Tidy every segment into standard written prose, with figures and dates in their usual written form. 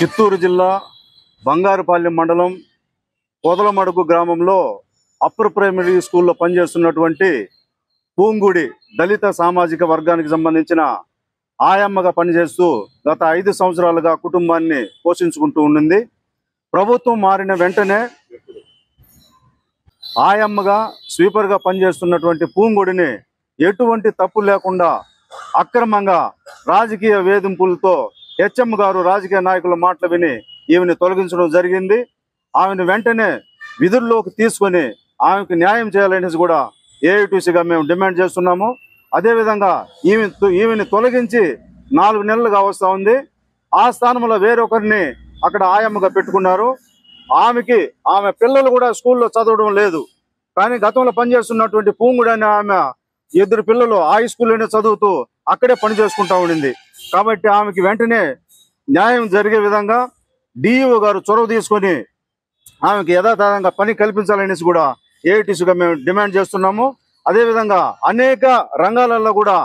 చిత్తూరు జిల్లా బంగారుపాలెం మండలం పొదలమడుగు గ్రామంలో అప్పర్ ప్రైమరీ స్కూల్లో పనిచేస్తున్నటువంటి పూంగుడి దళిత సామాజిక వర్గానికి సంబంధించిన ఆయమ్మగా పనిచేస్తూ గత 5 సంవత్సరాలుగా కుటుంబాన్ని పోషించుకుంటూ ఉండింది. ప్రభుత్వం మారిన వెంటనే ఆయమ్మగా స్వీపర్గా పనిచేస్తున్నటువంటి పూంగుడిని ఎటువంటి తప్పు లేకుండా అక్రమంగా రాజకీయ వేధింపులతో హెచ్ఎం గారు రాజకీయ నాయకుల మాటలు విని ఈమెను తొలగించడం జరిగింది. ఆమెను వెంటనే విధుల్లోకి తీసుకొని ఆమెకు న్యాయం చేయాలనేసి కూడా ఏఐటీసీగా మేము డిమాండ్ చేస్తున్నాము. అదేవిధంగా ఈమెను తొలగించి 4 నెలలుగా వస్తూ ఉంది. ఆ స్థానంలో వేరొకరిని అక్కడ ఆయమ్మగా పెట్టుకున్నారు. ఆమె పిల్లలు కూడా స్కూల్లో చదవడం లేదు. కానీ గతంలో పనిచేస్తున్నటువంటి పూంగుడు అనే ఆమె 2 పిల్లలు హై స్కూల్లోనే చదువుతూ అక్కడే పని చేసుకుంటా ఉండింది. కాబట్టి ఆమెకి వెంటనే న్యాయం జరిగే విధంగా డిఈఓ గారు చొరవ తీసుకొని ఆమెకి యథాతథంగా పని కల్పించాలనేసి కూడా ఏఐటీసీగా మేము డిమాండ్ చేస్తున్నాము. అదేవిధంగా అనేక రంగాలలో కూడా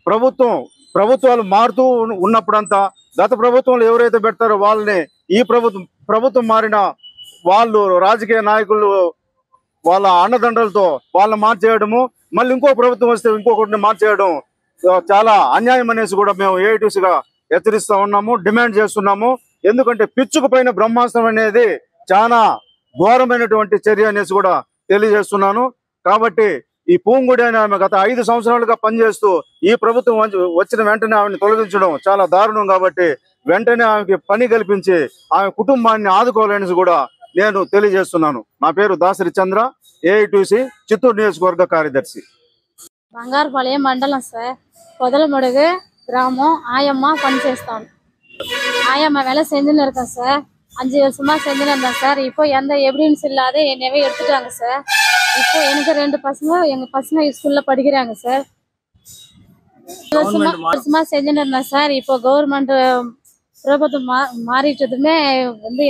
ప్రభుత్వాలు మారుతూ ఉన్నప్పుడంతా గత ప్రభుత్వంలో ఎవరైతే పెడతారో వాళ్ళని ఈ ప్రభుత్వం మారిన వాళ్ళు రాజకీయ నాయకులు వాళ్ళ అండదండలతో వాళ్ళని మార్చేయడము, మళ్ళీ ఇంకో ప్రభుత్వం వస్తే ఇంకొకటిని మార్చేయడం చాలా అన్యాయం అనేసి కూడా మేము ఏఐటీసీగా హెచ్చరిస్తా ఉన్నాము, డిమాండ్ చేస్తున్నాము. ఎందుకంటే పిచ్చుకు పైన బ్రహ్మాస్త్రం అనేది చాలా ఘోరమైనటువంటి చర్య అనేసి కూడా తెలియజేస్తున్నాను. కాబట్టి ఈ పూంగుడి అని ఆమె గత 5 సంవత్సరాలుగా పనిచేస్తూ ఈ ప్రభుత్వం వచ్చిన వెంటనే ఆమెను తొలగించడం చాలా దారుణం. కాబట్టి వెంటనే ఆమెకి పని కల్పించి ఆమె కుటుంబాన్ని ఆదుకోవాలనేసి కూడా నేను తెలియజేస్తున్నాను. నా పేరు దాసరి చంద్ర, ఏఐటీసీ చిత్తూరు నియోజకవర్గ కార్యదర్శి. బంగారుపాలెం మండలం సార్, పొదలమడుగు கிராமம் ஆயம்மா பணிச்சேஸ்தான். ஆயம்மா வேலை செஞ்சுன்னு இருக்கேன் சார். 5 வருஷமா செஞ்சுன்னு இருந்தேன் சார். இப்போ எந்த எவிடன்ஸ் இல்லாத என்னவே எடுத்துட்டாங்க சார். இப்போ எனக்கு 2 பசங்க, எங்க பசங்க ஸ்கூல்ல படிக்கிறாங்க சார். வருஷமா செஞ்சுன்னு இருந்தேன் சார். இப்போ கவர்மெண்ட் பிரபுத்துவம் மாறிட்டதுமே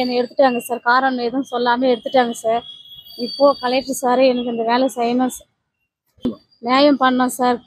என்னை எடுத்துட்டாங்க சார். காரணம் எதுவும் சொல்லாம எடுத்துட்டாங்க சார். இப்போ கலெக்டர் சார் எனக்கு இந்த வேலை செய்யணும், நியாயம் பண்ணோம் சார்.